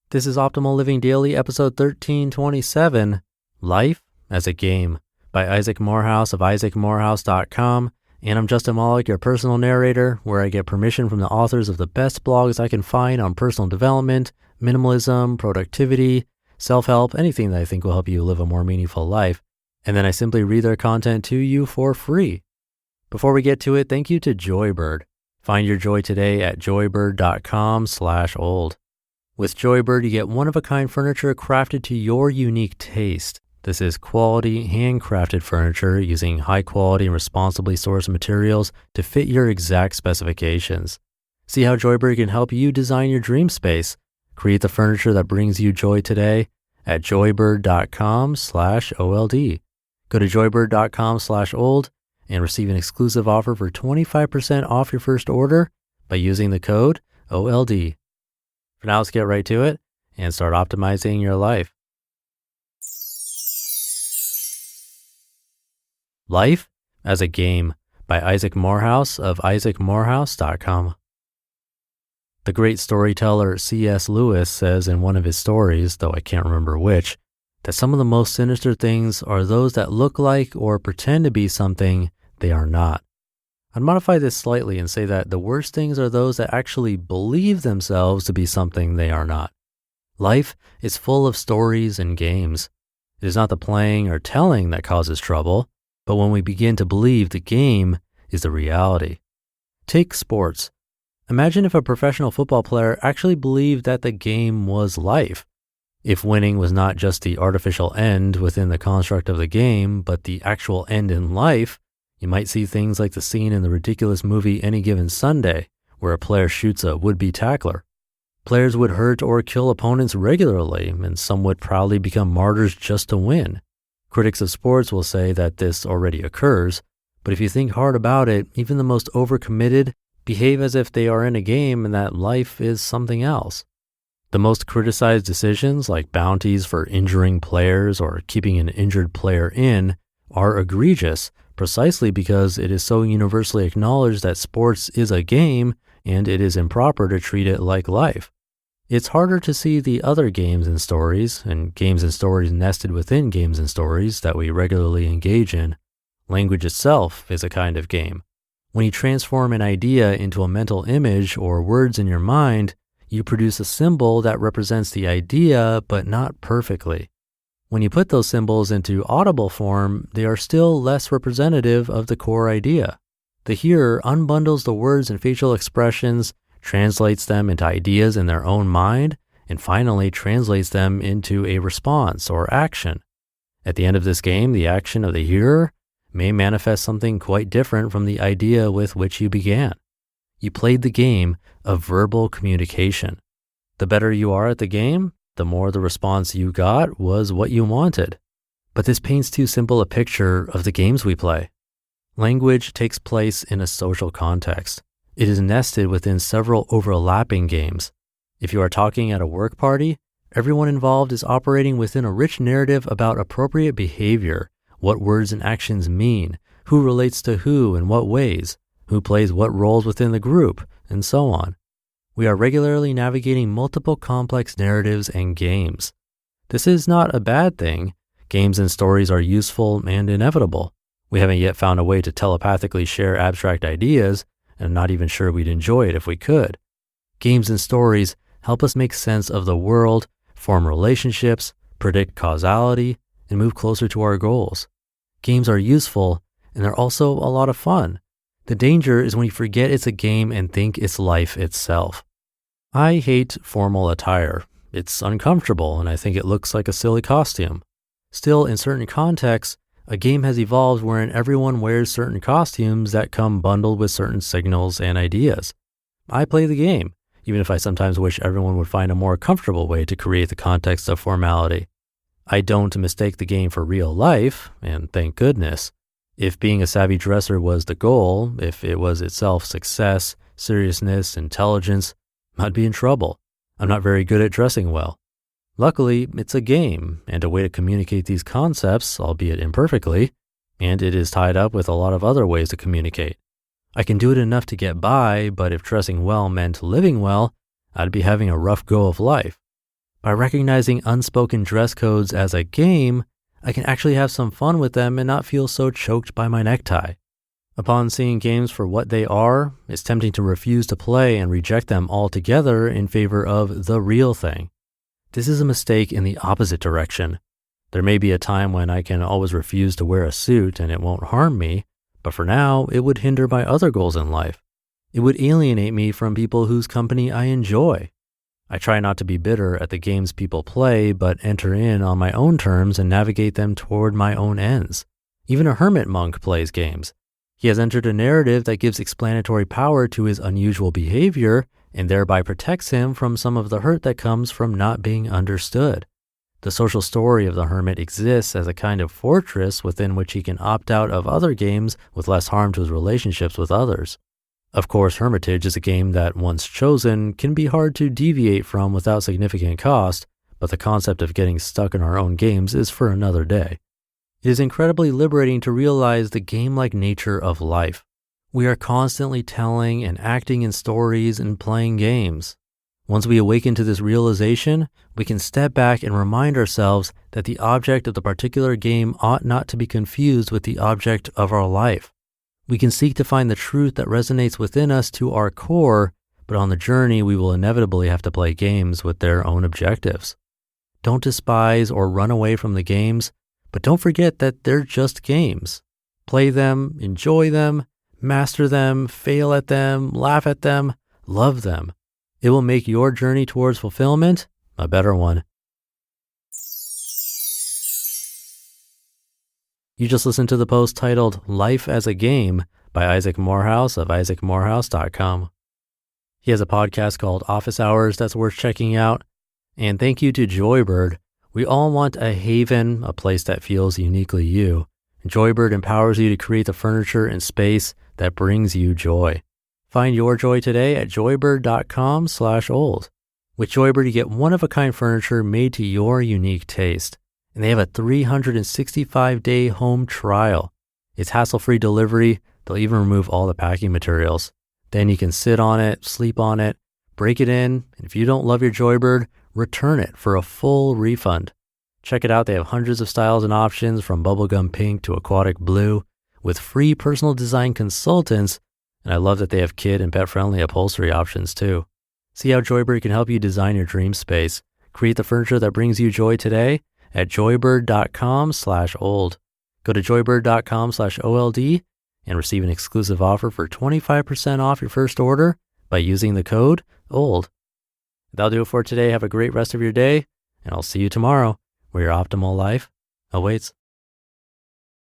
This is Optimal Living Daily, episode 1327, Life as a Game, by Isaac Morehouse of isaacmorehouse.com. And I'm Justin Malik, your personal narrator, where I get permission from the authors of the best blogs I can find on personal development, minimalism, productivity, self-help, anything that I think will help you live a more meaningful life. And then I simply read their content to you for free. Before we get to it, thank you to Joybird. Find your joy today at joybird.com/old. With Joybird, you get one-of-a-kind furniture crafted to your unique taste. This is quality, handcrafted furniture using high-quality and responsibly sourced materials to fit your exact specifications. See how Joybird can help you design your dream space. Create the furniture that brings you joy today at joybird.com/old. Go to joybird.com/old and receive an exclusive offer for 25% off your first order by using the code OLD. For now, let's get right to it and start optimizing your life. Life as a Game by Isaac Morehouse of isaacmorehouse.com. The great storyteller C.S. Lewis says in one of his stories, though I can't remember which, that some of the most sinister things are those that look like or pretend to be something they are not. I'd modify this slightly and say that the worst things are those that actually believe themselves to be something they are not. Life is full of stories and games. It is not the playing or telling that causes trouble, but when we begin to believe the game is the reality. Take sports. Imagine if a professional football player actually believed that the game was life. If winning was not just the artificial end within the construct of the game, but the actual end in life, you might see things like the scene in the ridiculous movie Any Given Sunday, where a player shoots a would-be tackler. Players would hurt or kill opponents regularly, and some would proudly become martyrs just to win. Critics of sports will say that this already occurs, but if you think hard about it, even the most overcommitted behave as if they are in a game and that life is something else. The most criticized decisions, like bounties for injuring players or keeping an injured player in, are egregious, precisely because it is so universally acknowledged that sports is a game and it is improper to treat it like life. It's harder to see the other games and stories nested within games and stories that we regularly engage in. Language itself is a kind of game. When you transform an idea into a mental image or words in your mind, you produce a symbol that represents the idea, but not perfectly. When you put those symbols into audible form, they are still less representative of the core idea. The hearer unbundles the words and facial expressions, translates them into ideas in their own mind, and finally translates them into a response or action. At the end of this game, the action of the hearer may manifest something quite different from the idea with which you began. You played the game of verbal communication. The better you are at the game, the more the response you got was what you wanted. But this paints too simple a picture of the games we play. Language takes place in a social context. It is nested within several overlapping games. If you are talking at a work party, everyone involved is operating within a rich narrative about appropriate behavior, what words and actions mean, who relates to who in what ways, who plays what roles within the group, and so on. We are regularly navigating multiple complex narratives and games. This is not a bad thing. Games and stories are useful and inevitable. We haven't yet found a way to telepathically share abstract ideas, and I'm not even sure we'd enjoy it if we could. Games and stories help us make sense of the world, form relationships, predict causality, and move closer to our goals. Games are useful, and they're also a lot of fun. The danger is when you forget it's a game and think it's life itself. I hate formal attire. It's uncomfortable, and I think it looks like a silly costume. Still, in certain contexts, a game has evolved wherein everyone wears certain costumes that come bundled with certain signals and ideas. I play the game, even if I sometimes wish everyone would find a more comfortable way to create the context of formality. I don't mistake the game for real life, and thank goodness. If being a savvy dresser was the goal, if it was itself success, seriousness, intelligence, I'd be in trouble. I'm not very good at dressing well. Luckily, it's a game and a way to communicate these concepts, albeit imperfectly, and it is tied up with a lot of other ways to communicate. I can do it enough to get by, but if dressing well meant living well, I'd be having a rough go of life. By recognizing unspoken dress codes as a game, I can actually have some fun with them and not feel so choked by my necktie. Upon seeing games for what they are, it's tempting to refuse to play and reject them altogether in favor of the real thing. This is a mistake in the opposite direction. There may be a time when I can always refuse to wear a suit and it won't harm me, but for now, it would hinder my other goals in life. It would alienate me from people whose company I enjoy. I try not to be bitter at the games people play, but enter in on my own terms and navigate them toward my own ends. Even a hermit monk plays games. He has entered a narrative that gives explanatory power to his unusual behavior and thereby protects him from some of the hurt that comes from not being understood. The social story of the hermit exists as a kind of fortress within which he can opt out of other games with less harm to his relationships with others. Of course, hermitage is a game that, once chosen, can be hard to deviate from without significant cost, but the concept of getting stuck in our own games is for another day. It is incredibly liberating to realize the game-like nature of life. We are constantly telling and acting in stories and playing games. Once we awaken to this realization, we can step back and remind ourselves that the object of the particular game ought not to be confused with the object of our life. We can seek to find the truth that resonates within us to our core, but on the journey, we will inevitably have to play games with their own objectives. Don't despise or run away from the games, but don't forget that they're just games. Play them, enjoy them, master them, fail at them, laugh at them, love them. It will make your journey towards fulfillment a better one. You just listened to the post titled Life as a Game by Isaac Morehouse of isaacmorehouse.com. He has a podcast called Office Hours that's worth checking out. And thank you to Joybird. We all want a haven, a place that feels uniquely you. Joybird empowers you to create the furniture and space that brings you joy. Find your joy today at joybird.com/old. With Joybird, you get one-of-a-kind furniture made to your unique taste. And they have a 365-day home trial. It's hassle-free delivery. They'll even remove all the packing materials. Then you can sit on it, sleep on it, break it in, and if you don't love your Joybird, return it for a full refund. Check it out. They have hundreds of styles and options from bubblegum pink to aquatic blue with free personal design consultants. And I love that they have kid and pet-friendly upholstery options too. See how Joybird can help you design your dream space. Create the furniture that brings you joy today at joybird.com/old. Go to joybird.com/OLD and receive an exclusive offer for 25% off your first order by using the code OLD. That'll do it for today. Have a great rest of your day, and I'll see you tomorrow where your optimal life awaits.